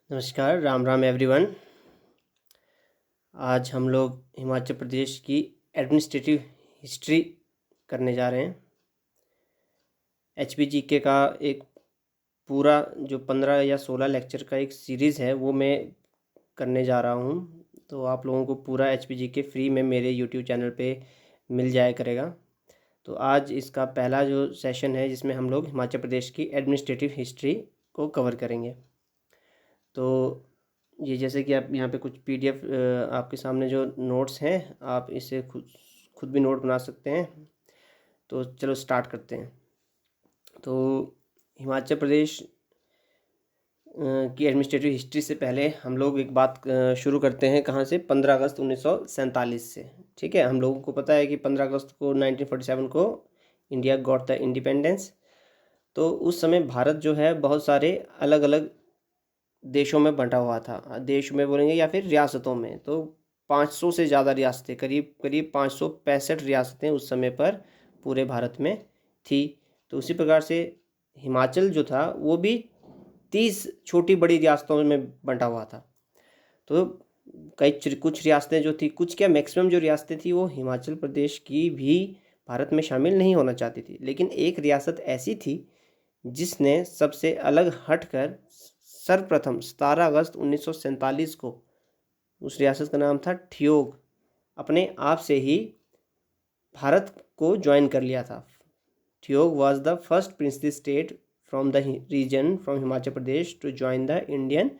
नमस्कार, राम राम एवरीवन। आज हम लोग हिमाचल प्रदेश की एडमिनिस्ट्रेटिव हिस्ट्री करने जा रहे हैं। HPGK का एक पूरा जो 15 या 16 लेक्चर का एक सीरीज़ है वो मैं करने जा रहा हूँ। तो आप लोगों को पूरा HPGK फ्री में मेरे YouTube चैनल पे मिल जाया करेगा। तो आज इसका पहला जो सेशन है जिसमें हम लोग हिमाचल प्रदेश की एडमिनिस्ट्रेटिव हिस्ट्री को कवर करेंगे। तो ये जैसे कि आप यहाँ पे कुछ PDF आपके सामने जो नोट्स हैं आप इसे खुद भी नोट बना सकते हैं। तो चलो स्टार्ट करते हैं। तो हिमाचल प्रदेश की एडमिनिस्ट्रेटिव हिस्ट्री से पहले हम लोग एक बात शुरू करते हैं कहाँ से, 15 अगस्त 1947 से। ठीक है, हम लोगों को पता है कि 15 अगस्त को 1947 को इंडिया गॉट द इंडिपेंडेंस। तो उस समय भारत जो है बहुत सारे अलग अलग देशों में बंटा हुआ था। देश में बोलेंगे या फिर रियासतों में। तो 500 से ज़्यादा रियासतें, करीब करीब 565 रियासतें उस समय पर पूरे भारत में थी। तो उसी प्रकार से हिमाचल जो था वो भी 30 छोटी बड़ी रियासतों में बंटा हुआ था। तो कुछ रियासतें जो थी, कुछ क्या मैक्सिमम जो रियासतें थी वो हिमाचल प्रदेश की भी भारत में शामिल नहीं होना चाहती थी। लेकिन एक रियासत ऐसी थी जिसने सबसे अलग हटकर सर्वप्रथम 17 अगस्त 1947 को, उस रियासत का नाम था ठियोग, अपने आप से ही भारत को ज्वाइन कर लिया था। Theog was the first princely state from the region from Himachal Pradesh to join the Indian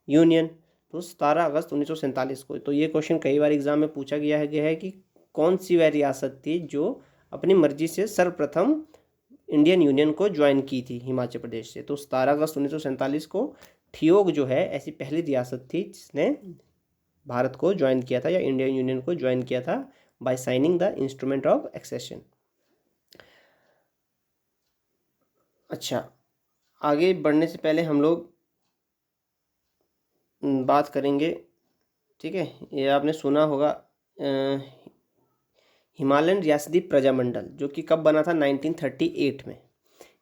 union. तो 17 अगस्त 1947 को। तो ये क्वेश्चन कई बार एग्जाम में पूछा गया है कि कौन सी वह रियासत थी जो अपनी मर्जी से सर्वप्रथम इंडियन यूनियन को ज्वाइन की थी हिमाचल प्रदेश से। तो 17 अगस्त 1947 को ठियोग जो है ऐसी पहली रियासत थी जिसने भारत को ज्वाइन किया था या इंडियन यूनियन को ज्वाइन किया था by signing the instrument of accession. अच्छा, आगे बढ़ने से पहले हम लोग बात करेंगे, ठीक है, ये आपने सुना होगा हिमालयन रियासती प्रजामंडल, जो कि कब बना था, 1938 में।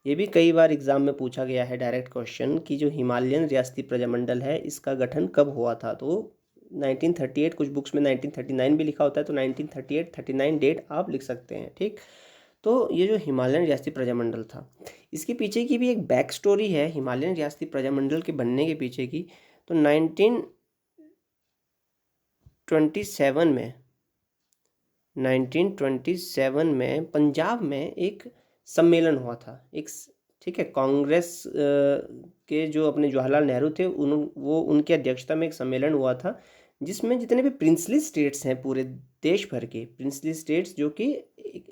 ये भी कई बार एग्जाम में पूछा गया है डायरेक्ट क्वेश्चन कि जो हिमालयन रियासती प्रजामंडल है इसका गठन कब हुआ था। तो 1938, कुछ बुक्स में 1939 भी लिखा होता है, तो 1938 39 डेट आप लिख सकते हैं। ठीक, तो ये जो हिमालयन रियासती प्रजामंडल था इसके पीछे की भी एक बैक स्टोरी है हिमालयन रियासती प्रजामंडल के बनने के पीछे की। तो 1927 में पंजाब में एक सम्मेलन हुआ था। ठीक है, कांग्रेस के जो अपने जवाहरलाल नेहरू थे वो उनकी अध्यक्षता में एक सम्मेलन हुआ था जिसमें जितने भी प्रिंसली स्टेट्स हैं पूरे देश भर के प्रिंसली स्टेट्स, जो कि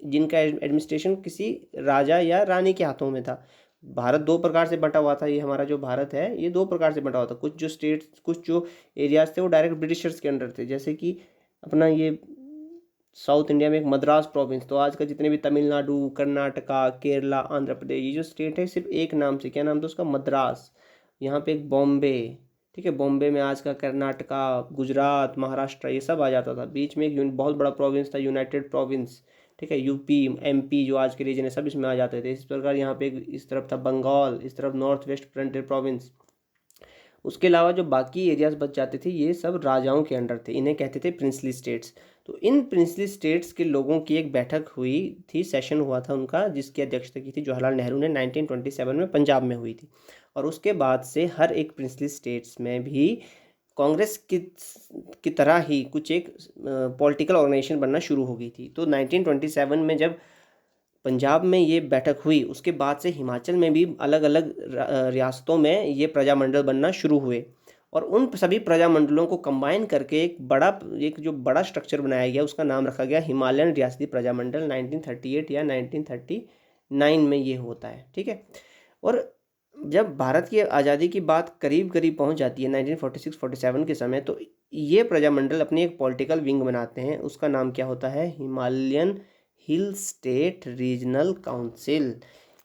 जिनका एडमिनिस्ट्रेशन किसी राजा या रानी के हाथों में था। भारत दो प्रकार से बंटा हुआ था। ये हमारा जो भारत है ये दो प्रकार से बंटा हुआ था। कुछ जो स्टेट्स, कुछ जो एरियाज थे वो डायरेक्ट ब्रिटिशर्स के अंडर थे, जैसे कि अपना ये साउथ इंडिया में एक मद्रास प्रोविंस। तो आज का जितने भी तमिलनाडु, कर्नाटका, केरला, आंध्र प्रदेश, ये जो स्टेट है सिर्फ एक नाम से, क्या नाम था उसका, मद्रास। यहाँ पे एक बॉम्बे, ठीक है, बॉम्बे में आज का कर्नाटका, गुजरात, महाराष्ट्र, ये सब आ जाता था। बीच में एक बहुत बड़ा प्रोविंस था, यूनाइटेड प्रोविंस। ठीक है, यूपी, MP जो आज के रीजन है सब इसमें आ जाते थे। इस प्रकार यहाँ पे इस तरफ था बंगाल, इस तरफ नॉर्थ वेस्ट फ्रंटियर प्रोविंस। उसके अलावा जो बाकी एरियाज बच जाते थे ये सब राजाओं के अंडर थे, इन्हें कहते थे प्रिंसली स्टेट्स। तो इन प्रिंसली स्टेट्स के लोगों की एक बैठक हुई थी, सेशन हुआ था उनका, जिसकी अध्यक्षता की थी जवाहरलाल नेहरू ने, 1927 में पंजाब में हुई थी। और उसके बाद से हर एक प्रिंसली स्टेट्स में भी कांग्रेस की तरह ही कुछ एक पॉलिटिकल ऑर्गेनाइजेशन बनना शुरू हो गई थी। तो 1927 में जब पंजाब में ये बैठक हुई उसके बाद से हिमाचल में भी अलग अलग रियासतों में ये प्रजामंडल बनना शुरू हुए। और उन सभी प्रजामंडलों को कंबाइन करके एक जो बड़ा स्ट्रक्चर बनाया गया उसका नाम रखा गया हिमालयन रियासती प्रजामंडल। 1938 या 1939 में ये होता है। ठीक है, और जब भारत की आज़ादी की बात करीब करीब पहुंच जाती है 1946-47 के समय, तो ये प्रजामंडल अपनी एक पॉलिटिकल विंग बनाते हैं। उसका नाम क्या होता है, Himalayan Hill State Regional council.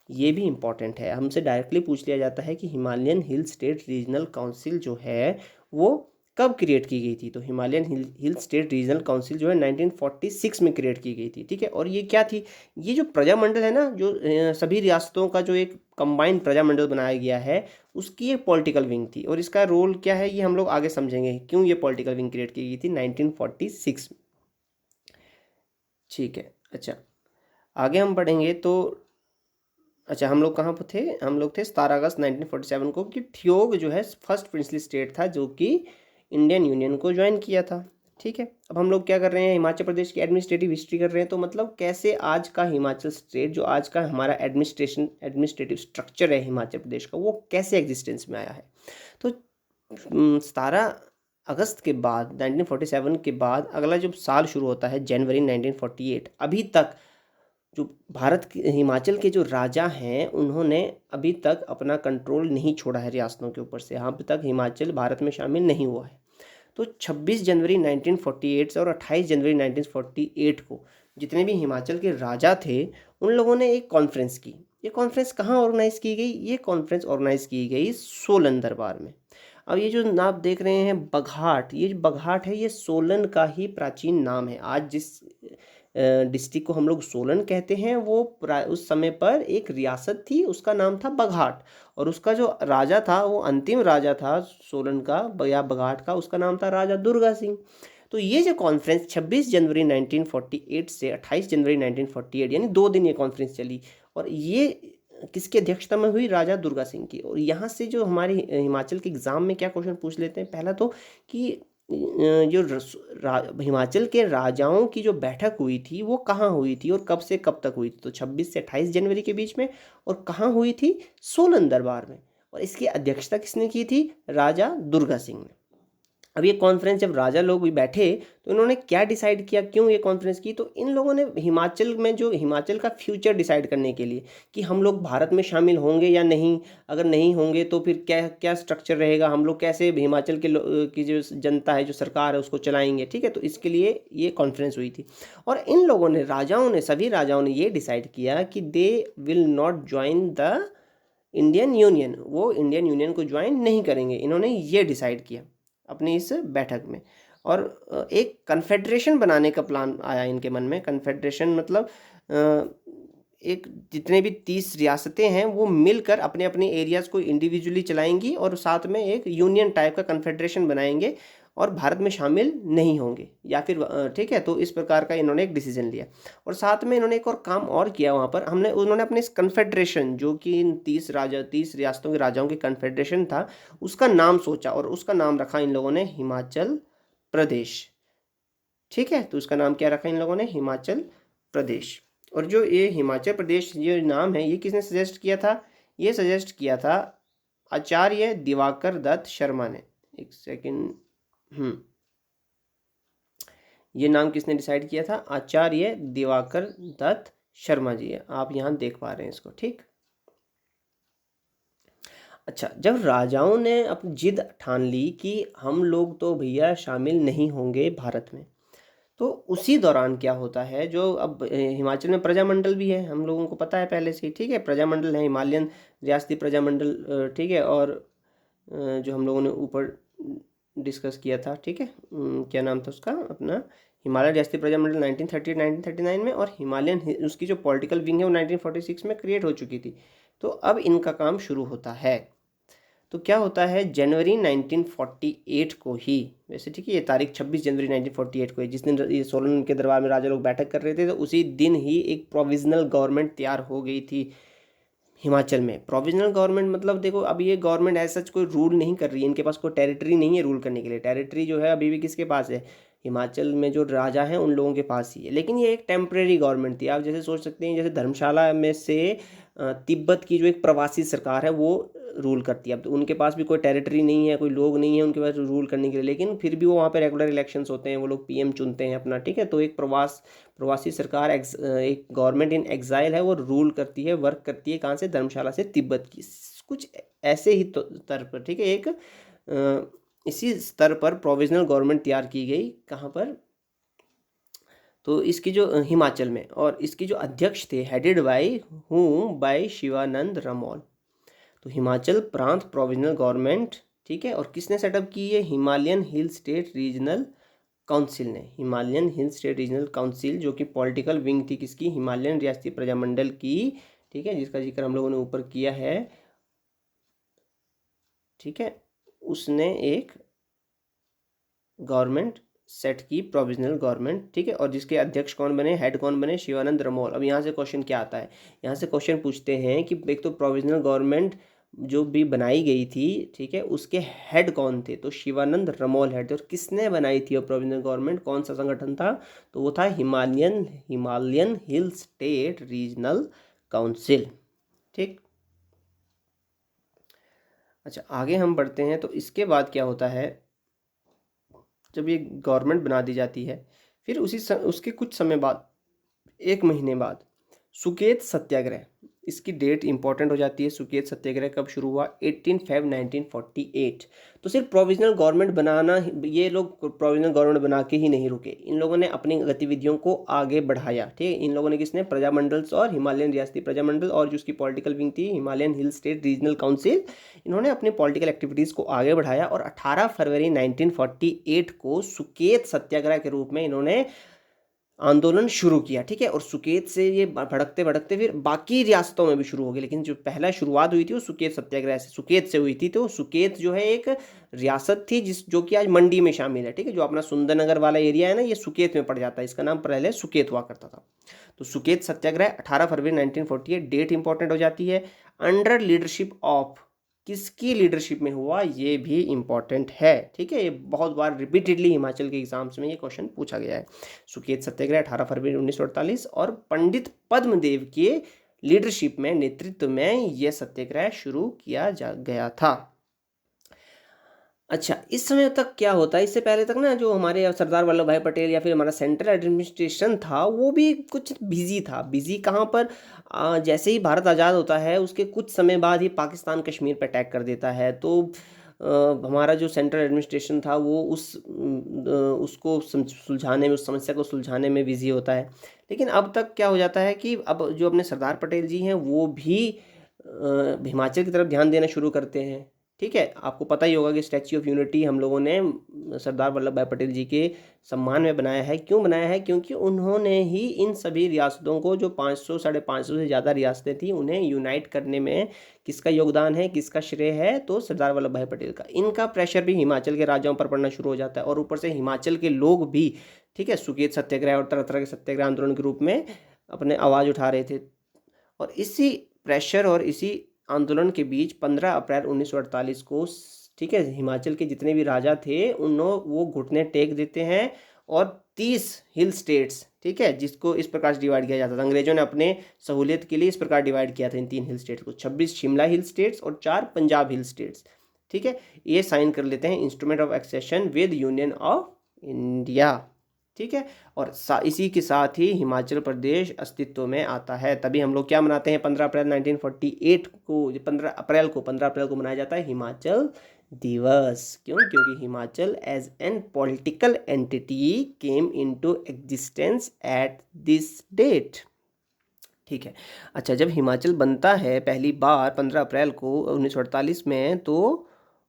ये भी इम्पॉर्टेंट है, हमसे डायरेक्टली पूछ लिया जाता है कि Himalayan Hill State Regional Council जो है वो कब क्रिएट की गई थी? तो Himalayan Hill State Regional Council जो है 1946 में क्रिएट की गई थी, ठीक है। और ये क्या थी? ये जो प्रजामंडल है ना, जो सभी रियासतों का जो एक कंबाइंड प्रजामंडल बनाया गया है, उसकी एक पॉलिटिकल विंग थी। और इसका रोल क्या है ये हम लोग आगे समझेंगे, क्यों ये पॉलिटिकल विंग क्रिएट की गई थी 1946 में, ठीक है। अच्छा, आगे हम पढ़ेंगे तो अच्छा, हम लोग कहाँ पर थे? हम लोग थे 17 अगस्त 1947 को, कि ठियोग जो है फर्स्ट प्रिंसली स्टेट था जो कि इंडियन यूनियन को ज्वाइन किया था, ठीक है। अब हम लोग क्या कर रहे हैं? हिमाचल प्रदेश की एडमिनिस्ट्रेटिव हिस्ट्री कर रहे हैं। तो मतलब कैसे आज का हिमाचल स्टेट, जो आज का हमारा एडमिनिस्ट्रेटिव स्ट्रक्चर है हिमाचल प्रदेश का, वो कैसे एग्जिस्टेंस में आया है। तो 17 अगस्त के बाद 1947 के बाद अगला जो साल शुरू होता है जनवरी 1948, अभी तक जो भारत के हिमाचल के जो राजा हैं उन्होंने अभी तक अपना कंट्रोल नहीं छोड़ा है रियासतों के ऊपर से। अब तक हिमाचल भारत में शामिल नहीं हुआ है। तो 26 जनवरी 1948 से और 28 जनवरी 1948 को जितने भी हिमाचल के राजा थे उन लोगों ने एक कॉन्फ्रेंस की। ये कॉन्फ्रेंस कहाँ ऑर्गेनाइज की गई? ये कॉन्फ्रेंस ऑर्गेनाइज की गई सोलन दरबार में। अब ये जो आप देख रहे हैं बघाट, ये जो बघाट है ये सोलन का ही प्राचीन नाम है। आज जिस डिस्ट्रिक्ट को हम लोग सोलन कहते हैं वो उस समय पर एक रियासत थी, उसका नाम था बघाट। और उसका जो राजा था वो अंतिम राजा था सोलन का या बघाट का, उसका नाम था राजा दुर्गा सिंह। तो ये जो कॉन्फ्रेंस 26 जनवरी 1948 से 28 जनवरी 1948 यानी 2 दिन ये कॉन्फ्रेंस चली। और ये किसकी अध्यक्षता में हुई? राजा दुर्गा सिंह की। और यहाँ से जो हमारे हिमाचल के एग्जाम में क्या क्वेश्चन पूछ लेते हैं, पहला तो कि जो हिमाचल के राजाओं की जो बैठक हुई थी वो कहाँ हुई थी और कब से कब तक हुई थी? तो 26 से 28 जनवरी के बीच में। और कहाँ हुई थी? सोलन दरबार में। और इसकी अध्यक्षता किसने की थी? राजा दुर्गा सिंह ने। अब ये कॉन्फ्रेंस जब राजा लोग भी बैठे तो इन्होंने क्या डिसाइड किया, क्यों ये कॉन्फ्रेंस की? तो इन लोगों ने हिमाचल में जो हिमाचल का फ्यूचर डिसाइड करने के लिए कि हम लोग भारत में शामिल होंगे या नहीं, अगर नहीं होंगे तो फिर क्या क्या स्ट्रक्चर रहेगा, हम लोग कैसे हिमाचल के की जो जनता है, जो सरकार है, उसको चलाएंगे, ठीक है। तो इसके लिए ये कॉन्फ्रेंस हुई थी। और इन लोगों ने, राजाओं ने, सभी राजाओं ने ये डिसाइड किया कि they will not join the Indian union, वो इंडियन यूनियन को ज्वाइन नहीं करेंगे। इन्होंने ये डिसाइड किया अपनी इस बैठक में। और एक कन्फेडरेशन बनाने का प्लान आया इनके मन में। कन्फेडरेशन मतलब एक जितने भी 30 रियासतें हैं वो मिलकर अपने अपने एरियाज़ को इंडिविजुअली चलाएंगी और साथ में एक यूनियन टाइप का कन्फेडरेशन बनाएंगे और भारत में शामिल नहीं होंगे या फिर, ठीक है। तो इस प्रकार का इन्होंने एक डिसीजन लिया। और साथ में इन्होंने एक और काम और किया वहाँ पर, उन्होंने अपने इस कन्फेडरेशन, जो कि इन 30 रियासतों के राजाओं की कन्फेडरेशन था, उसका नाम सोचा और उसका नाम रखा इन लोगों ने हिमाचल प्रदेश, ठीक है। तो उसका नाम क्या रखा इन लोगों ने? हिमाचल प्रदेश। और जो ये हिमाचल प्रदेश ये नाम है, ये किसने सजेस्ट किया था? ये सजेस्ट किया था आचार्य दिवाकर दत्त शर्मा ने। एक सेकंड, ये नाम किसने डिसाइड किया था? आचार्य दिवाकर दत्त शर्मा जी। आप यहाँ देख पा रहे हैं इसको, ठीक। अच्छा, जब राजाओं ने अपनी जिद ठान ली कि हम लोग तो भैया शामिल नहीं होंगे भारत में, तो उसी दौरान क्या होता है, जो अब हिमाचल में प्रजामंडल भी है, हम लोगों को पता है पहले से ही, ठीक है। प्रजामंडल है, हिमालयन रियासती प्रजामंडल, ठीक है। और जो हम लोगों ने ऊपर डिस्कस किया था, ठीक है, क्या नाम था उसका अपना? हिमालय रियासती प्रजामंडल 1930 1939 में। और हिमालयन उसकी जो पॉलिटिकल विंग है वो 1946 में क्रिएट हो चुकी थी। तो अब इनका काम शुरू होता है। तो क्या होता है, जनवरी 1948 को ही, वैसे ठीक है ये तारीख 26 जनवरी 1948 को है, जिस दिन ये सोलन के दरबार में राजा लोग बैठक कर रहे थे, तो उसी दिन ही एक प्रोविजनल गवर्नमेंट तैयार हो गई थी हिमाचल में। प्रोविजनल गवर्नमेंट मतलब देखो, अब ये गवर्नमेंट ऐसा कोई रूल नहीं कर रही है, इनके पास कोई टेरिटरी नहीं है रूल करने के लिए। टेरिटरी जो है अभी भी किसके पास है? हिमाचल में जो राजा हैं उन लोगों के पास ही है। लेकिन ये एक टेम्परेरी गवर्नमेंट थी। आप जैसे सोच सकते हैं, जैसे धर्मशाला में से तिब्बत की जो एक प्रवासी सरकार है वो रूल करती है। अब तो उनके पास भी कोई टेरिटरी नहीं है, कोई लोग नहीं है उनके पास रूल करने के लिए, लेकिन फिर भी वो वहाँ पे रेगुलर इलेक्शंस होते हैं, वो लोग पीएम चुनते हैं अपना, ठीक है। तो एक प्रवासी सरकार, एक गवर्नमेंट इन एग्जाइल है, वो रूल करती है, वर्क करती है। कहाँ से? धर्मशाला से तिब्बत की। कुछ ऐसे ही स्तर पर, ठीक है, एक इसी स्तर पर प्रोविजनल गवर्नमेंट तैयार की गई। कहाँ पर? तो इसकी जो हिमाचल में, और इसकी जो अध्यक्ष थे, हेडेड बाय शिवानंद रमोल। तो हिमाचल प्रांत प्रोविजनल गवर्नमेंट ठीक है। और किसने सेटअप की है? Himalayan Hill State Regional Council ने। Himalayan Hill State Regional Council जो कि पॉलिटिकल विंग थी किसकी? हिमालयन रियासती प्रजामंडल की, ठीक है, जिसका जिक्र हम लोगों ने ऊपर किया है, ठीक है। उसने एक गवर्नमेंट सेट की, प्रोविजनल गवर्नमेंट, ठीक है। और जिसके अध्यक्ष कौन बने, हेड कौन बने? शिवानंद रमोल। अब यहाँ से क्वेश्चन क्या आता है? यहाँ से क्वेश्चन पूछते हैं कि एक तो प्रोविजनल गवर्नमेंट जो भी बनाई गई थी, ठीक है, उसके हेड कौन थे? तो शिवानंद रमोल हेड थे। और किसने बनाई थी वो प्रोविजनल गवर्नमेंट? कौन सा संगठन था? तो वो था Himalayan Hill State Regional council, ठीक। अच्छा, आगे हम बढ़ते हैं। तो इसके बाद क्या होता है, जब ये गवर्नमेंट बना दी जाती है, फिर उसके कुछ समय बाद, 1 महीने बाद, सुकेत सत्याग्रह, इसकी डेट इंपॉर्टेंट हो जाती है। सुकेत सत्याग्रह कब शुरू हुआ? 18 फरवरी 1948। तो सिर्फ प्रोविजनल गवर्नमेंट बनाना, ये लोग प्रोविजनल गवर्नमेंट बना के ही नहीं रुके, इन लोगों ने अपनी गतिविधियों को आगे बढ़ाया, ठीक है। इन लोगों ने, किसने? प्रजामंडल्स और हिमालयन रियासती प्रजामंडल और जो उसकी पॉलिटिकल विंग थी Himalayan Hill State Regional council, इन्होंने अपनी पॉलिटिकल एक्टिविटीज़ को आगे बढ़ाया। और 18 फरवरी 1948 को सुकेत सत्याग्रह के रूप में इन्होंने आंदोलन शुरू किया, ठीक है। और सुकेत से ये भड़कते भड़कते फिर बाकी रियासतों में भी शुरू हो गई, लेकिन जो पहला शुरुआत हुई थी वो सुकेत सत्याग्रह से, सुकेत से हुई थी। तो सुकेत जो है एक रियासत थी जो कि आज मंडी में शामिल है, ठीक है। जो अपना सुंदरनगर वाला एरिया है ना, ये सुकेत में पड़ जाता है। इसका नाम पहले सुकेत हुआ करता था। तो सुकेत सत्याग्रह 18 फरवरी 1948, डेट इंपॉर्टेंट हो जाती है। अंडर लीडरशिप ऑफ, किसकी लीडरशिप में हुआ, ये भी इंपॉर्टेंट है, ठीक है। ये बहुत बार रिपीटेडली हिमाचल के एग्जाम्स में ये क्वेश्चन पूछा गया है। सुकेत सत्याग्रह 18 फरवरी 1948 और पंडित पद्मदेव के लीडरशिप में, नेतृत्व में यह सत्याग्रह शुरू किया गया था। अच्छा, इस समय तक क्या होता है, इससे पहले तक ना जो हमारे सरदार वल्लभ भाई पटेल या फिर हमारा सेंट्रल एडमिनिस्ट्रेशन था वो भी कुछ बिजी था। बिजी कहाँ पर? जैसे ही भारत आज़ाद होता है उसके कुछ समय बाद ही पाकिस्तान कश्मीर पर अटैक कर देता है। तो हमारा जो सेंट्रल एडमिनिस्ट्रेशन था वो उसको सुलझाने में, उस समस्या को सुलझाने में बिजी होता है। लेकिन अब तक क्या हो जाता है कि अब जो अपने सरदार पटेल जी हैं वो भी हिमाचल की तरफ ध्यान देना शुरू करते हैं, ठीक है। आपको पता ही होगा कि स्टैच्यू ऑफ यूनिटी हम लोगों ने सरदार वल्लभ भाई पटेल जी के सम्मान में बनाया है। क्यों बनाया है? क्योंकि उन्होंने ही इन सभी रियासतों को, जो 500 550 से ज़्यादा रियासतें थी, उन्हें यूनाइट करने में किसका योगदान है, किसका श्रेय है? तो सरदार वल्लभ भाई पटेल का। इनका प्रेशर भी हिमाचल के राजाओं पर पड़ना शुरू हो जाता है। और ऊपर से हिमाचल के लोग भी, ठीक है, सुकेत सत्याग्रह और तरह तरह के सत्याग्रह आंदोलन के रूप में अपने आवाज़ उठा रहे थे। और इसी प्रेशर और इसी आंदोलन के बीच 15 अप्रैल 1948 को, ठीक है, हिमाचल के जितने भी राजा थे वो घुटने टेक देते हैं। और 30 हिल स्टेट्स, ठीक है, जिसको इस प्रकार से डिवाइड किया जाता था, अंग्रेजों ने अपने सहूलियत के लिए इस प्रकार डिवाइड किया था इन 3 हिल स्टेट्स को, 26 शिमला हिल स्टेट्स और 4 पंजाब हिल स्टेट्स, ठीक है। ये साइन कर लेते हैं instrument of accession with union of India, ठीक है। और इसी के साथ ही हिमाचल प्रदेश अस्तित्व में आता है। तभी हम लोग क्या मनाते हैं? 15 अप्रैल 1948 को, 15 अप्रैल को मनाया जाता है हिमाचल दिवस। क्यों? क्योंकि Himachal as an political entity came into existence at this date, ठीक है। अच्छा, जब हिमाचल बनता है पहली बार 15 अप्रैल को 1948 में, तो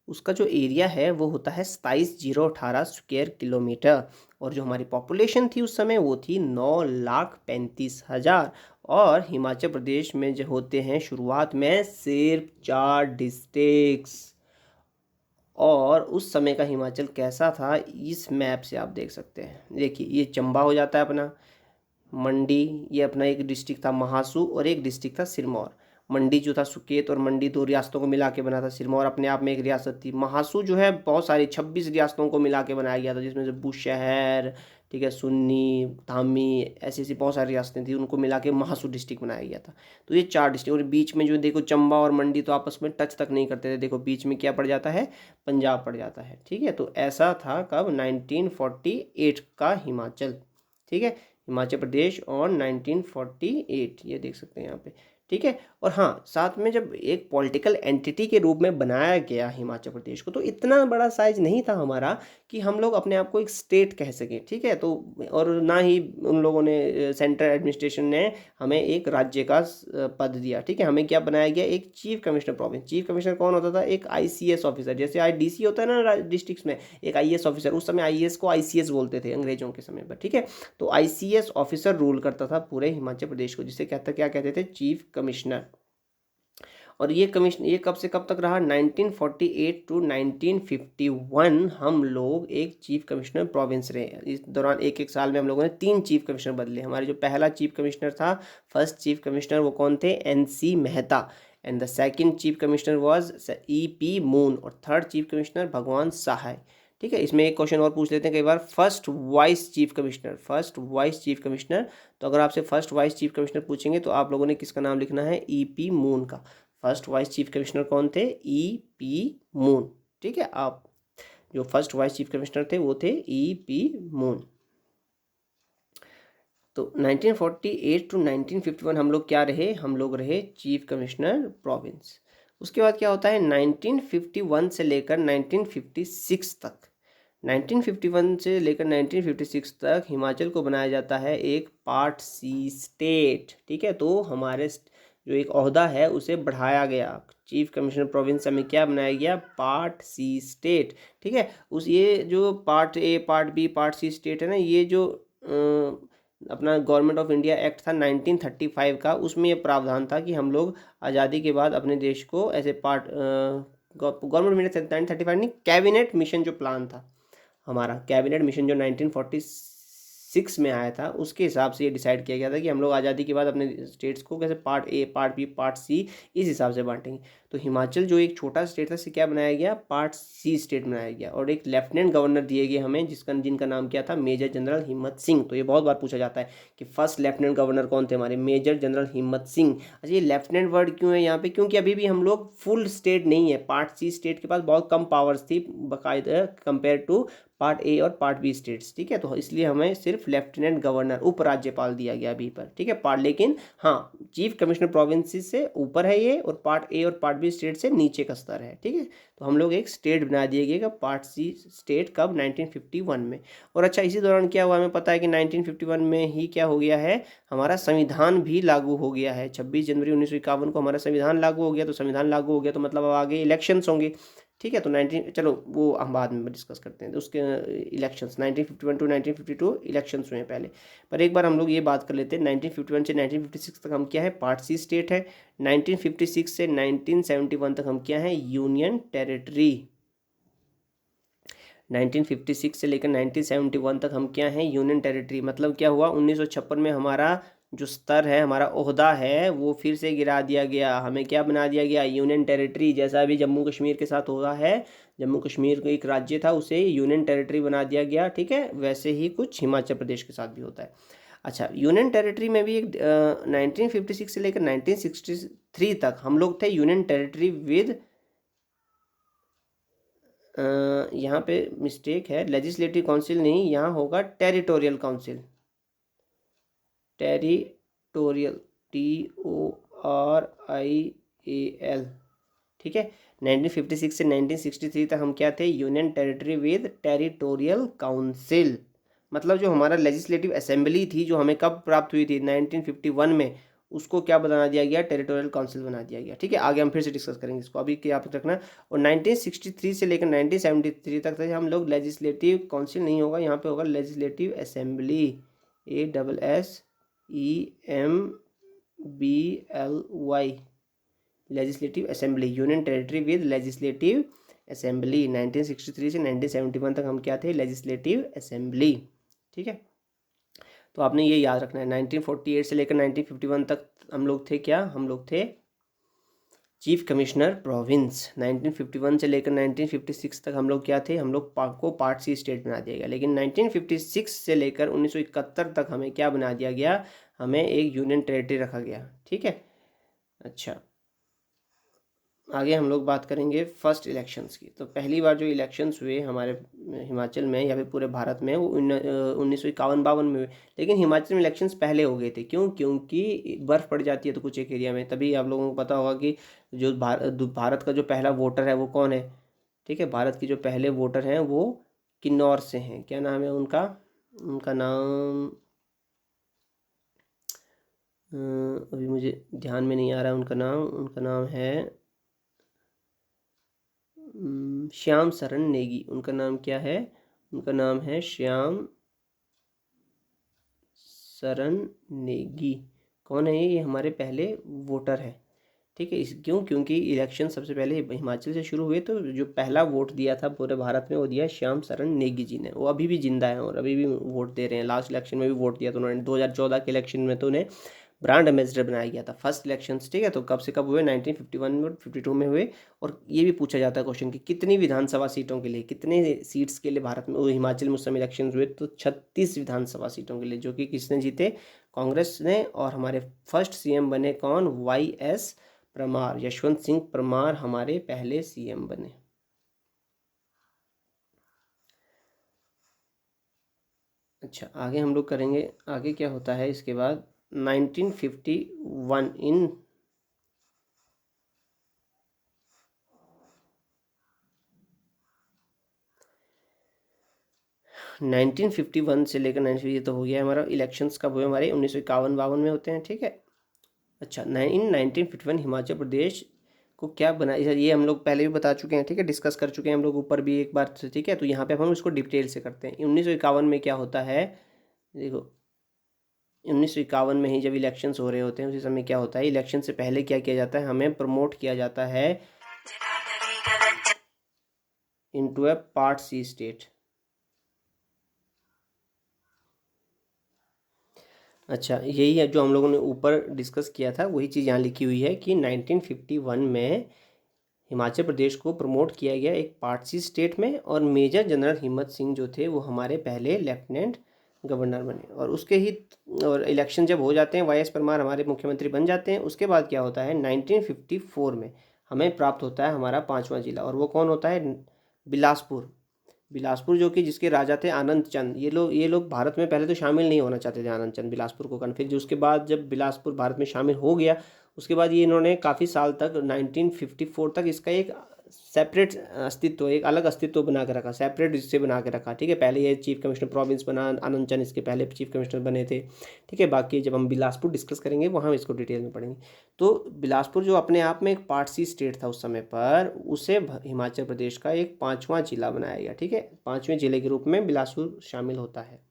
उसका जो एरिया है वो होता है 27,018 स्क्वायर किलोमीटर। और जो हमारी पॉपुलेशन थी उस समय वो थी 9,35,000। और हिमाचल प्रदेश में जो होते हैं शुरुआत में सिर्फ 4 डिस्ट्रिक्ट्स। और उस समय का हिमाचल कैसा था, इस मैप से आप देख सकते हैं। देखिए, ये चंबा हो जाता है अपना, मंडी ये अपना एक डिस्ट्रिक्ट था महासू, और एक डिस्ट्रिक्ट था सिरमौर। मंडी जो था सुकेत और मंडी 2 रियासतों को मिला के बना था। सिरमौर अपने आप में एक रियासत थी। महासू जो है बहुत सारी 26 रियासतों को मिला के बनाया गया था, जिसमें से बुशहर, ठीक है, सुन्नी, धामी, ऐसी ऐसी बहुत सारी रियासतें थी, उनको मिला के महासू डिस्ट्रिक्ट बनाया गया था। तो ये 4 डिस्ट्रिक्ट, और बीच में जो देखो चंबा और मंडी तो आपस में टच तक नहीं करते थे। देखो बीच में क्या पड़ जाता है? पंजाब पड़ जाता है, ठीक है। तो ऐसा था कब? 1948 का हिमाचल, ठीक है, हिमाचल प्रदेश और 1948, ये देख सकते हैं यहाँ पे, ठीक है। और हाँ, साथ में जब एक पॉलिटिकल एंटिटी के रूप में बनाया गया हिमाचल प्रदेश को, तो इतना बड़ा साइज नहीं था हमारा कि हम लोग अपने आप को एक स्टेट कह सकें, ठीक है। तो और ना ही उन लोगों ने, सेंट्रल एडमिनिस्ट्रेशन ने हमें एक राज्य का पद दिया, ठीक है। हमें क्या बनाया गया, एक chief commissioner province. Chief commissioner कौन होता था, एक आईसीएस ऑफिसर, जैसे आज डीसी होता है ना डिस्ट्रिक्ट में, एक आईएएस ऑफिसर। उस समय आईएएस को आईसीएस बोलते थे अंग्रेजों के समय पर, ठीक है। तो आईसीएस ऑफिसर रूल करता था पूरे हिमाचल प्रदेश को, जिसे क्या कहते थे, चीफ कमिश्नर। और ये कमीशन, ये कब से कब तक रहा, 1948 टू 1951 हम लोग एक चीफ कमिश्नर प्रोविंस रहे। इस दौरान एक एक साल में हम लोगों ने 3 चीफ कमिश्नर बदले। हमारे जो पहला चीफ कमिश्नर था, फर्स्ट चीफ कमिश्नर, वो कौन थे, NC Mehta. And the second chief commissioner was EP moon. और थर्ड चीफ कमिश्नर भगवान सहाय, ठीक है। इसमें एक क्वेश्चन और पूछ लेते हैं कई बार, first vice chief commissioner, first vice chief commissioner. तो अगर आपसे फर्स्ट वाइस चीफ कमिश्नर पूछेंगे तो आप लोगों ने किसका नाम लिखना है, ईपी मून का। फर्स्ट वाइस चीफ कमिश्नर कौन थे, ईपी मून, ठीक है। आप जो फर्स्ट वाइस चीफ कमिश्नर थे वो थे ईपी मून। तो 1948 टू 1951 हम लोग क्या रहे, हम लोग रहे चीफ कमिश्नर प्रोविंस। उसके बाद क्या होता है, 1951 से लेकर 1956 तक, 1951 से लेकर 1956 तक हिमाचल को बनाया जाता है एक पार्ट सी स्टेट, ठीक है। तो हमारे जो एक ओहदा है उसे बढ़ाया गया, चीफ कमिश्नर प्रोविंस में क्या बनाया गया, पार्ट सी स्टेट, ठीक है। उस ये जो part A, part B, part C state है ना, ये जो अपना गवर्नमेंट ऑफ इंडिया एक्ट था 1935 का, उसमें ये प्रावधान था कि हम लोग आज़ादी के बाद अपने देश को ऐसे पार्ट, गवर्नमेंट ऑफ इंडिया 1935 नहीं, कैबिनेट मिशन जो प्लान था हमारा, कैबिनेट मिशन जो 1946 में आया था, उसके हिसाब से ये डिसाइड किया गया था कि हम लोग आज़ादी के बाद अपने स्टेट्स को कैसे part A, part B, part C, इस हिसाब से बांटेंगे। तो हिमाचल जो एक छोटा स्टेट था, इसे क्या बनाया गया, पार्ट सी स्टेट बनाया गया। और एक लेफ्टिनेंट गवर्नर दिए गए हमें, जिनका नाम क्या था, मेजर जनरल हिम्मत सिंह। तो ये बहुत बार पूछा जाता है कि फर्स्ट लेफ्टिनेंट गवर्नर कौन थे हमारे, मेजर जनरल हिम्मत सिंह। अच्छा, ये लेफ्टिनेंट वर्ड क्यों है यहाँ पे, क्योंकि अभी भी हम लोग फुल स्टेट नहीं है, पार्ट सी स्टेट के पास बहुत कम पावर्स थी बाकायदा कंपेयर टू पार्ट ए और पार्ट बी स्टेट्स, ठीक है। तो इसलिए हमें सिर्फ लेफ्टिनेंट गवर्नर, उपराज्यपाल दिया गया अभी पर, ठीक है। पार्ट, लेकिन हाँ, चीफ कमिश्नर प्रोविंसेस से ऊपर है ये, और पार्ट ए और पार्ट बी स्टेट से नीचे का स्तर है, ठीक है। तो हम लोग एक स्टेट बना दिए गए पार्ट सी स्टेट, कब, 1951 में। और अच्छा, इसी दौरान क्या हुआ, हमें पता है कि 1951 में ही क्या हो गया है, हमारा संविधान भी लागू हो गया है। 26 जनवरी 1951 को हमारा संविधान लागू हो गया। तो संविधान लागू हो गया तो मतलब अब आगे इलेक्शंस होंगे, ठीक है। तो 19, चलो वो हम बाद में डिस्कस करते हैं। तो उसके इलेक्शंस 1951 टू 1952 इलेक्शंस हुए हैं पहले। पर एक बार हम लोग ये बात कर लेते हैं, 1951 से 1956 तक हम क्या है, पार्ट सी स्टेट है। 1956 से 1971 तक हम क्या है, यूनियन टेरिटरी। 1956 से लेकर 1971 तक हम क्या हैं, यूनियन टेरिटरी। मतलब क्या हुआ, 1956 में हमारा जो स्तर है, हमारा ओहदा है, वो फिर से गिरा दिया गया। हमें क्या बना दिया गया, यूनियन टेरिटरी। जैसा अभी जम्मू कश्मीर के साथ हुआ है, जम्मू कश्मीर को एक राज्य था, उसे यूनियन टेरिटरी बना दिया गया, ठीक है। वैसे ही कुछ हिमाचल प्रदेश के साथ भी होता है। अच्छा, यूनियन टेरिटरी में भी एक 1956 से लेकर 1963 तक हम लोग थे यूनियन टेरिटरी विद, यहाँ पे मिस्टेक है, लेजिस्लेटिव काउंसिल नहीं, यहाँ होगा टेरिटोरियल काउंसिल, टेरिटोरियल, TORIAL, ठीक है। 1956 से 1963 तक हम क्या थे, union territory with territorial council. मतलब जो हमारा लेजिस्लेटिव असेंबली थी, जो हमें कब प्राप्त हुई थी, 1951 में, उसको क्या बना दिया गया, टेरिटोरियल काउंसिल बना दिया गया, ठीक है। आगे हम फिर से डिस्कस करेंगे इसको, अभी क्या आप रखना। और 1963 से लेकर 1973 तक हम लोग लेजिस्लेटिव काउंसिल नहीं होगा, यहाँ पे होगा legislative assembly, ASSEMBLY, legislative assembly, union territory with legislative assembly. 1963 से 1971 तक हम क्या थे, लेजिस्लेटिव असेंबली, ठीक है। तो आपने ये याद रखना है। 1948 से लेकर 1951 तक हम लोग थे क्या, हम लोग थे चीफ कमिश्नर प्रोविंस। 1951 से लेकर 1956 तक हम लोग क्या थे, हम लोग को पार्ट सी स्टेट बना दिया गया। लेकिन 1956 से लेकर 1971 तक हमें क्या बना दिया गया, हमें एक यूनियन टेरिटरी रखा गया, ठीक है। अच्छा, आगे हम लोग बात करेंगे फर्स्ट इलेक्शंस की। तो पहली बार जो इलेक्शंस हुए हमारे हिमाचल में या फिर पूरे भारत में वो 1951-52 में हुए। लेकिन हिमाचल में इलेक्शंस पहले हो गए थे। क्यों? क्योंकि बर्फ़ पड़ जाती है तो कुछ एक एरिया में। तभी आप लोगों को पता होगा कि जो भारत का जो पहला वोटर है वो कौन है। ठीक है, भारत की जो पहले वोटर हैं वो किन्नौर से हैं। क्या नाम है उनका? उनका नाम अभी मुझे ध्यान में नहीं आ रहा है उनका नाम। उनका नाम है श्याम शरण नेगी। उनका नाम क्या है? उनका नाम है श्याम शरण नेगी। कौन है ये? हमारे पहले वोटर है। ठीक है, इस क्यों? क्योंकि इलेक्शन सबसे पहले हिमाचल से शुरू हुए, तो जो पहला वोट दिया था पूरे भारत में वो दिया श्याम शरण नेगी जी ने। वो अभी भी जिंदा है और अभी भी वोट दे रहे हैं। लास्ट इलेक्शन में भी वोट दिया था उन्होंने। 2014 के इलेक्शन में तो उन्हें ब्रांड एम्बेसडर बनाया गया था। फर्स्ट इलेक्शंस, ठीक है, तो कब से कब हुए? 1951 में और 52 में हुए। और ये भी पूछा जाता है क्वेश्चन कि कितनी विधानसभा सीटों के लिए, कितने सीट्स के लिए भारत में हिमाचल में उस समय इलेक्शन हुए? तो 36 विधानसभा सीटों के लिए, जो कि किसने जीते? कांग्रेस ने। और हमारे फर्स्ट सीएम बने कौन? YS परमार, यशवंत सिंह परमार हमारे पहले सीएम बने। अच्छा, आगे हम लोग करेंगे। आगे क्या होता है इसके बाद? 1951 इन 1951 से लेकर 1950, ये तो हो गया हमारा। इलेक्शंस कब हुए हमारे? 1951-52 में होते हैं। ठीक है। अच्छा, इन 1951 हिमाचल प्रदेश को क्या बना, ये हम लोग पहले भी बता चुके हैं। ठीक है, डिस्कस कर चुके हैं हम लोग ऊपर भी एक बार से। ठीक है, तो यहाँ पे हम इसको डिटेल से करते हैं। 1951 में क्या होता है? देखो, 1951 में ही जब इलेक्शंस हो रहे होते हैं उसी समय क्या होता है? इलेक्शन से पहले क्या किया जाता है? हमें प्रमोट किया जाता है इनटू ए पार्ट सी स्टेट। अच्छा, यही है जो हम लोगों ने ऊपर डिस्कस किया था, वही चीज़ यहाँ लिखी हुई है कि 1951 में हिमाचल प्रदेश को प्रमोट किया गया एक पार्ट सी स्टेट में। और मेजर जनरल हिम्मत सिंह जो थे वो हमारे पहले लेफ्टिनेंट गवर्नर बने। और उसके ही और इलेक्शन जब हो जाते हैं, YS परमार हमारे मुख्यमंत्री बन जाते हैं। उसके बाद क्या होता है? 1954 में हमें प्राप्त होता है हमारा 5वां जिला। और वो कौन होता है? बिलासपुर। बिलासपुर, जो कि जिसके राजा थे आनंद चंद। ये लोग भारत में पहले तो शामिल नहीं होना चाहते थे, आनंद चंद बिलासपुर को। फिर जो उसके बाद जब बिलासपुर भारत में शामिल हो गया, उसके बाद ये इन्होंने काफ़ी साल तक 1954 तक इसका एक सेपरेट अस्तित्व, एक अलग अस्तित्व बना के रखा, सेपरेट इससे बना के रखा। ठीक है, पहले ये चीफ कमिश्नर प्रोविंस बना, आनंद चंद इसके पहले चीफ कमिश्नर बने थे। ठीक है, बाकी जब हम बिलासपुर डिस्कस करेंगे वहाँ इसको डिटेल में पढ़ेंगे। तो बिलासपुर जो अपने आप में एक पार्ट सी स्टेट था उस समय पर, उसे हिमाचल प्रदेश का एक 5वां जिला बनाया गया। ठीक है, 5वें जिले के रूप में बिलासपुर शामिल होता है।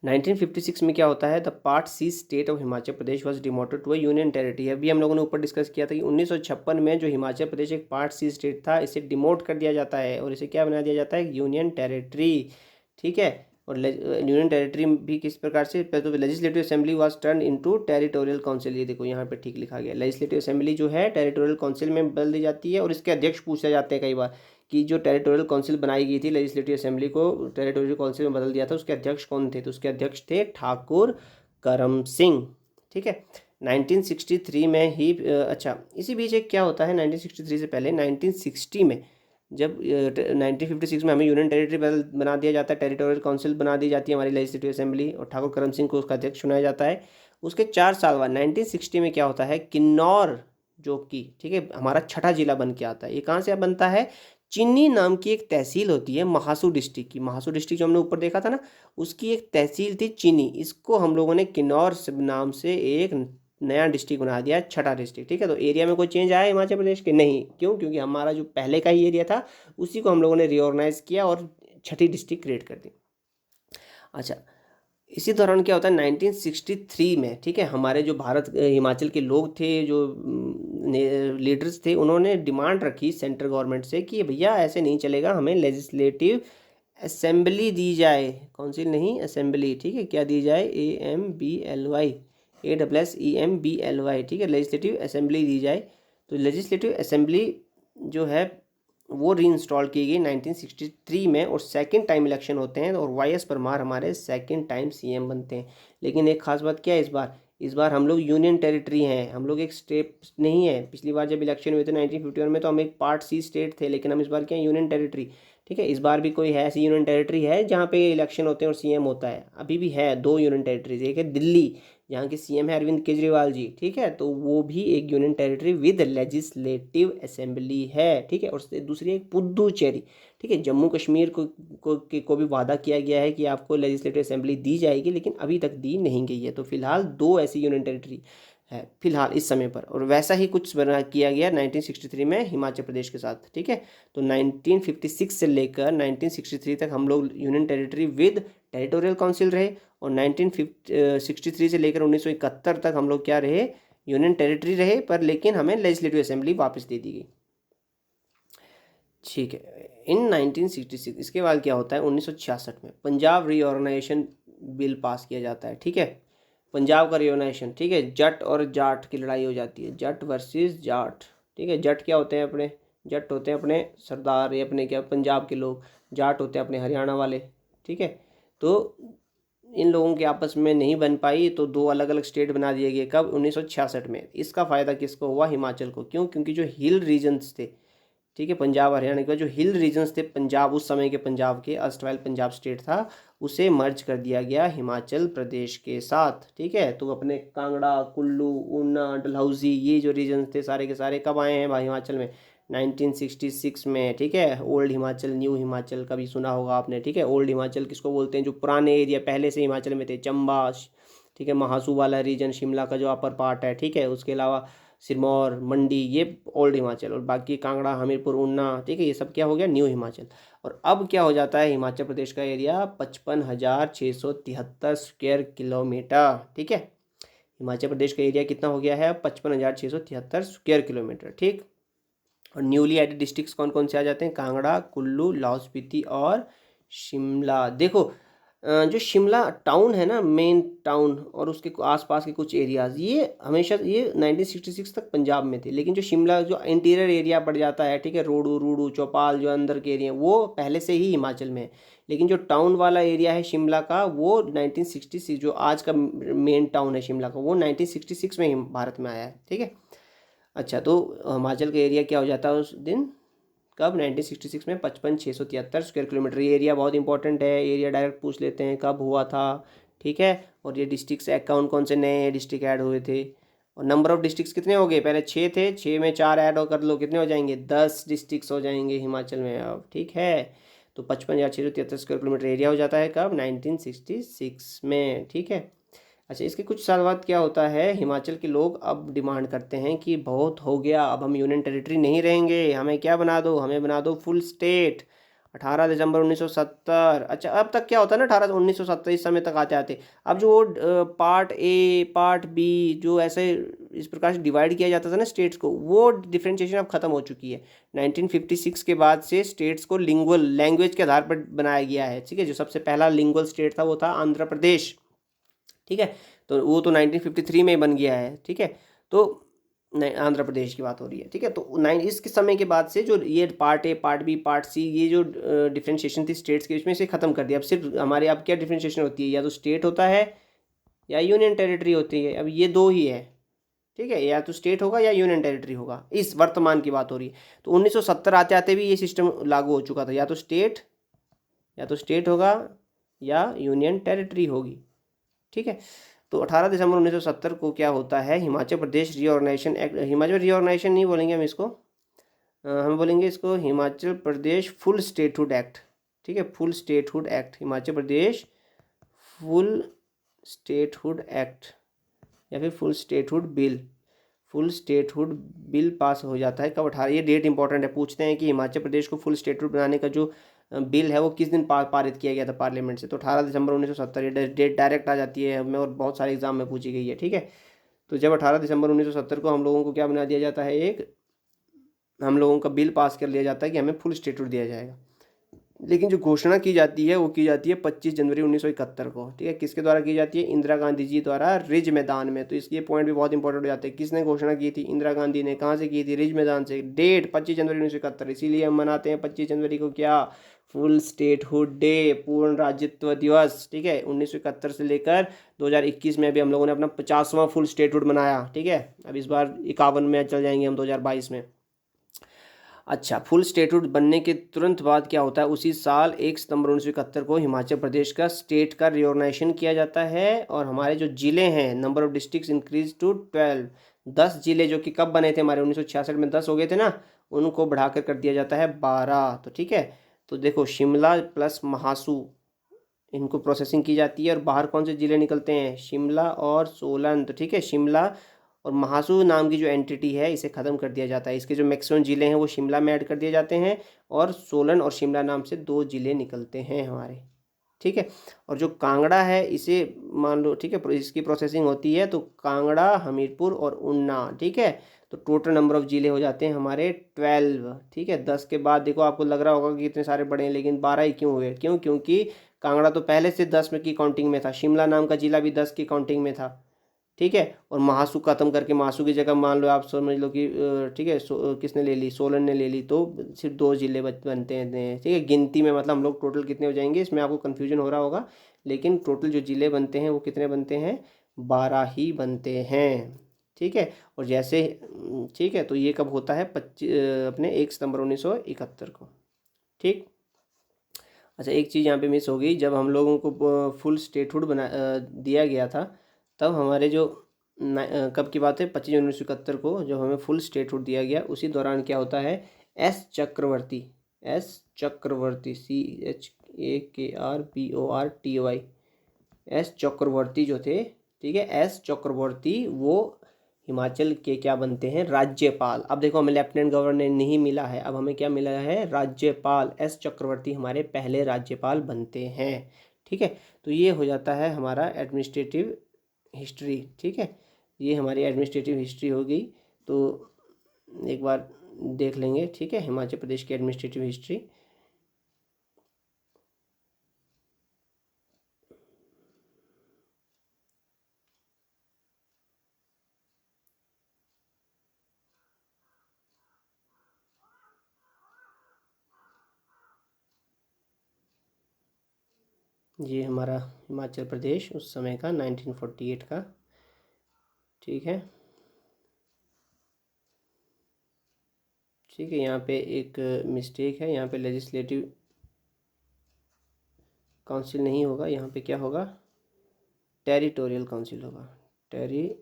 1956 में क्या होता है? The part C state of Himachal Pradesh was demoted to a union territory. अभी हम लोगों ने ऊपर डिस्कस किया था कि 1956 में जो हिमाचल प्रदेश एक पार्ट सी स्टेट था, इसे डिमोट कर दिया जाता है और इसे क्या बना दिया जाता है? Union territory. ठीक है, और यूनियन टेरिटरी भी किस प्रकार से? तो legislative assembly was turn into territorial council. ये देखो यहाँ पे ठीक लिखा गया, लेजिस्लेटिव असेंबली जो है टेरिटोरियल काउंसिल में बदल दी जाती है। और इसके अध्यक्ष पूछे जाते हैं कई बार कि जो टेरिटोरियल काउंसिल बनाई गई थी, लेजिस्लेटिव असेंबली को टेरिटोरियल काउंसिल में बदल दिया था, उसके अध्यक्ष कौन थे? तो उसके अध्यक्ष थे ठाकुर करम सिंह। ठीक है, 1963 में ही अच्छा, इसी बीच एक क्या होता है? 1963 से पहले 1960 में जब 1956 में हमें यूनियन टेरिटरी बना दिया जाता है, टेरिटोरियल काउंसिल बना दी जाती है हमारी लेजिस्लेटिव असेंबली, और ठाकुर करम सिंह को उसका अध्यक्ष चुनाया जाता है। उसके 4 साल बाद 1960 में क्या होता है? किन्नौर, जो कि ठीक है हमारा छठा जिला बन के आता है। ये कहाँ से बनता है? चिन्नी नाम की एक तहसील होती है महासू डिस्ट्रिक्ट की। महासू डिस्ट्रिक्ट जो हमने ऊपर देखा था ना, उसकी एक तहसील थी चिन्नी। इसको हम लोगों ने किन्नौर नाम से एक नया डिस्ट्रिक्ट बना दिया, छठा डिस्ट्रिक्ट। ठीक है, तो एरिया में कोई चेंज आया हिमाचल प्रदेश के? नहीं। क्यों? क्योंकि हमारा जो पहले का ही एरिया था उसी को हम लोगों ने रिओर्गनाइज किया और छठी डिस्ट्रिक्ट क्रिएट कर दी। अच्छा, इसी दौरान क्या होता है? 1963 में, ठीक है, हमारे जो भारत हिमाचल के लोग थे, जो लीडर्स थे, उन्होंने डिमांड रखी सेंट्रल गवर्नमेंट से कि भैया ऐसे नहीं चलेगा, हमें लेजिस्लेटिव असेंबली दी जाए। काउंसिल नहीं, असेंबली। ठीक है, क्या दी जाए? AMBLY। ठीक है, लेजिस्लेटिव असेंबली दी जाए। तो लेजिस्लेटिव असेंबली जो है वो री इंस्टॉल की गई 1963 में, और सेकंड टाइम इलेक्शन होते हैं और YS परमार हमारे सेकंड टाइम CM बनते हैं। लेकिन एक खास बात क्या है इस बार? इस बार हम लोग यूनियन टेरिटरी हैं, हम लोग एक स्टेट नहीं है। पिछली बार जब इलेक्शन हुए थे 1951 में तो हम एक पार्ट सी स्टेट थे, लेकिन हम इस बार क्या है, यूनियन टेरिटरी। ठीक है, इस बार भी कोई है ऐसी यूनियन टेरिटरी है जहाँ पे इलेक्शन होते हैं और सीएम होता है? अभी भी है, दो यूनियन टेरिटरीज, एक है दिल्ली जहाँ के सीएम है अरविंद केजरीवाल जी। ठीक है, तो वो भी एक union territory with legislative assembly है। ठीक है, और दूसरी एक पुदुचेरी। ठीक है, जम्मू कश्मीर को भी वादा किया गया है कि आपको लेजिस्लेटिव असेंबली दी जाएगी, लेकिन अभी तक दी नहीं गई है। तो फिलहाल दो ऐसी यूनियन टेरिटरी है फिलहाल इस समय पर। और वैसा ही कुछ बना किया गया 1963 में हिमाचल प्रदेश के साथ। ठीक है, तो 1956 से लेकर 1963 तक हम लोग union territory with territorial council रहे, और 1963 से लेकर 1971 तक हम लोग क्या रहे, यूनियन टेरिटरी रहे, पर लेकिन हमें लेजिस्लेटिव असेंबली वापस दे दी गई। ठीक है, इन 1966 इसके बाद क्या होता है, 1966 में पंजाब रीऑर्गेनाइजेशन बिल पास किया जाता है। ठीक है, पंजाब का रीऑर्गेनाइजेशन। ठीक है, जट और जाट की लड़ाई हो जाती है, जट वर्सेस जाट। ठीक है, जट क्या होते हैं अपने, जट होते हैं अपने सरदार, ये अपने क्या पंजाब के लोग, जाट होते हैं अपने हरियाणा वाले। ठीक है, तो इन लोगों के आपस में नहीं बन पाई, तो दो अलग अलग स्टेट बना दिए गए। कब, 1966 में। इसका फ़ायदा किसको हुआ, हिमाचल को। क्यों, क्योंकि जो हिल रीजन्स थे, ठीक है, पंजाब हरियाणा के जो हिल रीजन्स थे पंजाब, उस समय के पंजाब के, अर्स्टवाइल पंजाब स्टेट था, उसे मर्ज कर दिया गया हिमाचल प्रदेश के साथ। ठीक है, तो अपने कांगड़ा, कुल्लू, ऊना, डलहौजी, ये जो रीजन्स थे सारे के सारे कब आए हैं भाई हिमाचल में, 1966 में। ठीक है, ओल्ड हिमाचल, न्यू हिमाचल कभी सुना होगा आपने। ठीक है, ओल्ड हिमाचल किसको बोलते हैं, जो पुराने एरिया पहले से हिमाचल में थे, चंबा, ठीक है, महासू वाला रीजन, शिमला का जो अपर पार्ट है। ठीक है, उसके अलावा सिरमौर, मंडी, ये ओल्ड हिमाचल, और बाकी कांगड़ा, हमीरपुर, ऊना, ठीक है, ये सब क्या हो गया, न्यू हिमाचल। और अब क्या हो जाता है, हिमाचल प्रदेश का एरिया 55,673 स्क्वायर किलोमीटर। ठीक है, हिमाचल प्रदेश का एरिया कितना हो गया है, 55,673 स्क्वायर किलोमीटर। ठीक, और न्यूली एडेड डिस्ट्रिक्ट्स कौन कौन से आ जाते हैं, कांगड़ा, कुल्लू, लाहौल स्पीति और शिमला। देखो जो शिमला टाउन है ना, मेन टाउन, और उसके आसपास के कुछ एरियाज, ये हमेशा ये 1966 तक पंजाब में थे, लेकिन जो शिमला जो इंटीरियर एरिया पड़ जाता है, ठीक है, रोडू, रूडू, चौपाल, जो अंदर के एरिया वो पहले से ही हिमाचल में है। लेकिन जो टाउन वाला एरिया है शिमला का, वो 1966, जो आज का मेन टाउन है शिमला का, वो 1966 में ही भारत में आया है। ठीक है, अच्छा, तो हिमाचल का एरिया क्या हो जाता है उस दिन, कब, 1966 में 55,673 स्क्वायर किलोमीटर। ये एरिया बहुत इंपॉर्टेंट है, एरिया डायरेक्ट पूछ लेते हैं कब हुआ था। ठीक है, और ये डिस्ट्रिक्ट्स कौन कौन से नए डिस्ट्रिक्ट ऐड हुए थे, और नंबर ऑफ डिस्ट्रिक्ट्स कितने हो गए, पहले 6 थे, 6 में 4 ऐड कर लो, कितने हो जाएंगे, 10 डिस्ट्रिक्ट्स हो जाएंगे हिमाचल में अब। ठीक है, तो 55,673 स्क्वायर किलोमीटर एरिया हो जाता है कब, 1966 में। ठीक है, अच्छा, इसके कुछ साल बाद क्या होता है, हिमाचल के लोग अब डिमांड करते हैं कि बहुत हो गया, अब हम यूनियन टेरिटरी नहीं रहेंगे, हमें क्या बना दो, हमें बना दो फुल स्टेट। 18 दिसंबर 1970। अच्छा, अब तक क्या होता है ना, 1970 इस समय तक आते आते, अब जो पार्ट ए, पार्ट बी, जो ऐसे इस प्रकार से डिवाइड किया जाता था ना स्टेट्स को, वो डिफ्रेंशिएशन अब खत्म हो चुकी है। 1956 के बाद से स्टेट्स को लिंगुअल लैंग्वेज के आधार पर बनाया गया है। ठीक है, जो सबसे पहला लिंगुअल स्टेट था वो था आंध्र प्रदेश। ठीक है, तो वो तो 1953 में बन गया है। ठीक है, तो आंध्र प्रदेश की बात हो रही है। ठीक है, तो इसके समय के बाद से जो ये part A, part B, part C, ये जो डिफ्रेंशिएशन थी स्टेट्स के बीच में, से ख़त्म कर दिया। अब सिर्फ हमारे अब क्या डिफ्रेंशिएशन होती है, या तो स्टेट होता है या यूनियन टेरिटरी होती है। अब ये दो ही है। ठीक है, या तो स्टेट होगा या यूनियन टेरिटरी होगा, इस वर्तमान की बात हो रही है। तो 1970 आते आते भी ये सिस्टम लागू हो चुका था, या तो स्टेट होगा या यूनियन टेरिटरी होगी। ठीक है, तो 18 दिसंबर 1970 को क्या होता है, Himachal Pradesh reorganisation act, Himachal reorganisation नहीं बोलेंगे हम इसको, हम बोलेंगे इसको Himachal Pradesh full statehood act. ठीक है, full statehood act, Himachal Pradesh full statehood act, या फिर full statehood bill, full statehood bill pass हो जाता है कब, 18, ये डेट इंपॉर्टेंट है, पूछते हैं कि हिमाचल प्रदेश को फुल स्टेटहुड बनाने का जो बिल है वो किस दिन पारित किया गया था पार्लियामेंट से, तो 18 दिसंबर 1970, ये डेट डायरेक्ट आ जाती है हमें, और बहुत सारे एग्जाम में पूछी गई है। ठीक है, तो जब 18 दिसंबर 1970 को हम लोगों को क्या बना दिया जाता है, एक हम लोगों का बिल पास कर लिया जाता है कि हमें फुल स्टेटहुड दिया जाएगा। लेकिन जो घोषणा की जाती है वो की जाती है 25 जनवरी 1971 को। ठीक है, किसके द्वारा की जाती है, इंदिरा गांधी जी द्वारा, रिज मैदान में। तो इसके पॉइंट भी बहुत इंपॉर्टेंट हो जाते हैं, किसने घोषणा की थी, इंदिरा गांधी ने। कहाँ से की थी, रिज मैदान से। डेट 25 जनवरी 1971, इसीलिए हम मनाते हैं 25 जनवरी को क्या, फुल स्टेटहुड डे, पूर्ण राज्यत्व दिवस, ठीक है। 1971 से लेकर 2021 में भी हम लोगों ने अपना 50वां फुल स्टेटहुड मनाया, ठीक है। अब इस बार 51 में चल जाएंगे हम 2022 में। अच्छा, फुल स्टेटहुड बनने के तुरंत बाद क्या होता है, उसी साल 1 सितंबर 1971 को हिमाचल प्रदेश का स्टेट का रिऑर्गेनाइजेशन किया जाता है और हमारे जो ज़िले हैं, number of districts increase to 12। 10 ज़िले जो कि कब बने थे हमारे 1966 में 10 हो गए थे ना, उनको बढ़ाकर कर दिया जाता है 12। तो ठीक है, तो देखो शिमला प्लस महासू, इनको प्रोसेसिंग की जाती है और बाहर कौन से ज़िले निकलते हैं, शिमला और सोलन। तो ठीक है, शिमला और महासू नाम की जो एंटिटी है इसे ख़त्म कर दिया जाता है। इसके जो मैक्सिमम ज़िले हैं वो शिमला में ऐड कर दिए जाते हैं और सोलन और शिमला नाम से 2 ज़िले निकलते हैं हमारे, ठीक है। और जो कांगड़ा है इसे मान लो, ठीक है, इसकी प्रोसेसिंग होती है तो कांगड़ा, हमीरपुर और ऊना, ठीक है। तो टोटल नंबर ऑफ ज़िले हो जाते हैं हमारे 12, ठीक है। 10 के बाद देखो आपको लग रहा होगा कि इतने सारे बड़े हैं, लेकिन 12 ही क्यों हुए, क्यों, क्योंकि कांगड़ा तो पहले से 10 में की काउंटिंग में था, शिमला नाम का ज़िला भी 10 की काउंटिंग में था, ठीक है। और महासू खत्म करके महासू की जगह मान लो आप समझ लो कि ठीक है, किसने ले ली, सोलन ने ले ली, तो सिर्फ 2 ज़िले बनते हैं, ठीक है। गिनती में मतलब हम लोग टोटल कितने हो जाएंगे, इसमें आपको कन्फ्यूजन हो रहा होगा, लेकिन टोटल जो ज़िले बनते हैं वो कितने बनते हैं, 12 ही बनते हैं, ठीक है। और जैसे ठीक है, तो ये कब होता है, अपने 1 सितंबर 1971 को, ठीक। अच्छा, एक चीज़ यहाँ पे मिस हो गई, जब हम लोगों को फुल स्टेटहुड दिया गया था, तब हमारे जो कब की बात है, 25 जनवरी 1971 को जब हमें फुल स्टेटहुड दिया गया, उसी दौरान क्या होता है, एस चक्रवर्ती, CHAKRBORTOI, एस चक्रवर्ती जो थे, ठीक है, एस चक्रवर्ती वो हिमाचल के क्या बनते हैं, राज्यपाल। अब देखो हमें लेफ्टिनेंट गवर्नर नहीं मिला है, अब हमें क्या मिला है, राज्यपाल। एस चक्रवर्ती हमारे पहले राज्यपाल बनते हैं, ठीक है। तो ये हो जाता है हमारा एडमिनिस्ट्रेटिव हिस्ट्री, ठीक है। ये हमारी एडमिनिस्ट्रेटिव हिस्ट्री हो गई। तो एक बार देख लेंगे, ठीक है, हिमाचल प्रदेश की एडमिनिस्ट्रेटिव हिस्ट्री। ये हमारा हिमाचल प्रदेश उस समय का 1948 का, ठीक है। ठीक है, यहाँ पे एक मिस्टेक है, यहाँ पे लेजिस्लेटिव काउंसिल नहीं होगा, यहाँ पे क्या होगा, टेरिटोरियल काउंसिल होगा, टेरिटोरियल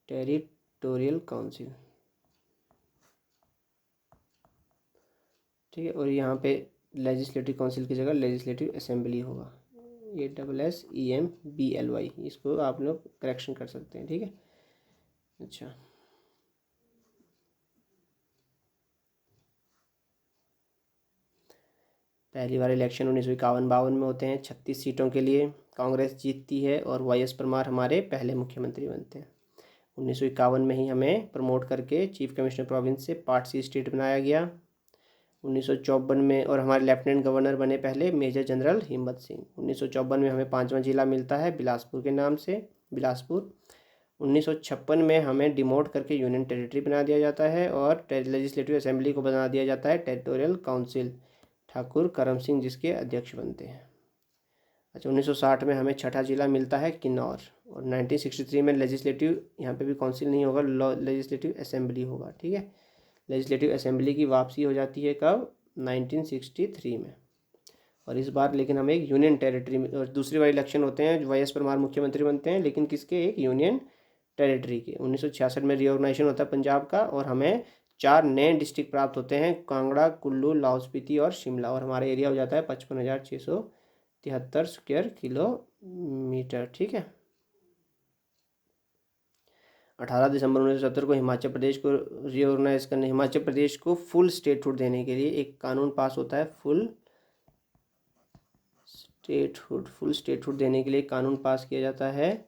टेरिटोरियल काउंसिल, ठीक है। और यहाँ पे लेजिस्लेटिव काउंसिल की जगह लेजिस्लेटिव असेंबली होगा, ASSEMBLY, इसको आप लोग करेक्शन कर सकते हैं, ठीक है। अच्छा, पहली बार इलेक्शन 1951-52 में होते हैं, 36 सीटों के लिए कांग्रेस जीतती है और YS परमार हमारे पहले मुख्यमंत्री बनते हैं। 1951 में ही हमें प्रमोट करके चीफ कमिश्नर प्रोविंस से पार्ट सी स्टेट बनाया गया। 1954 में और हमारे लेफ्टिनेंट गवर्नर बने पहले मेजर जनरल हिम्मत सिंह। 1954 में हमें 5वां जिला मिलता है बिलासपुर के नाम से, बिलासपुर। 1956 में हमें डिमोट करके यूनियन टेरिटरी बना दिया जाता है और लेजिस्लेटिव असेंबली को बना दिया जाता है टेरिटोरियल काउंसिल, ठाकुर करम सिंह जिसके अध्यक्ष बनते हैं। अच्छा, 1960 में हमें छठा जिला मिलता है किन्नौर और 1963 में लेजिस्लेटिव, यहाँ पे भी काउंसिल नहीं होगा, लेजिस्लेटिव असेंबली होगा, ठीक है। लेजिस्लेटिव असेंबली की वापसी हो जाती है कब, 1963 में। और इस बार लेकिन हमें एक यूनियन टेरिटरी में, और दूसरी बार इलेक्शन होते हैं, YS परमार मुख्यमंत्री बनते हैं, लेकिन किसके, एक यूनियन टेरिटरी के। 1966 में रिऑर्गेनाइजेशन होता है पंजाब का और हमें 4 नए डिस्ट्रिक्ट प्राप्त होते हैं, कांगड़ा, कुल्लू, लाहौल स्पीति और शिमला, और हमारा एरिया हो जाता है 55,673 स्क्वायर किलोमीटर, ठीक है। 18 दिसंबर 1970 को हिमाचल प्रदेश को रिऑर्गेनाइज करने, हिमाचल प्रदेश को फुल स्टेटहुड देने के लिए एक कानून पास होता है, फुल स्टेटहुड देने के लिए कानून पास किया जाता है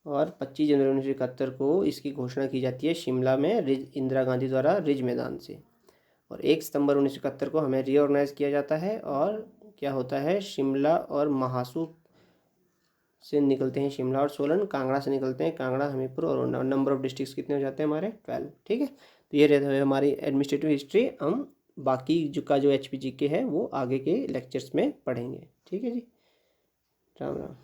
और 25 जनवरी 1971 को इसकी घोषणा की जाती है शिमला में इंदिरा गांधी द्वारा रिज मैदान से। और 1 सितंबर 1971 को हमें रीऑर्गेनाइज किया जाता है और क्या होता है, शिमला और महासू से निकलते हैं शिमला और सोलन, कांगड़ा से निकलते हैं कांगड़ा, हमीरपुर और नंबर ऑफ डिस्ट्रिक्ट्स कितने हो जाते हैं हमारे 12। ठीक है, तो ये रहता है हमारी एडमिनिस्ट्रेटिव हिस्ट्री। हम बाकी जो HPGK है वो आगे के लेक्चर्स में पढ़ेंगे। ठीक है जी, राम राम।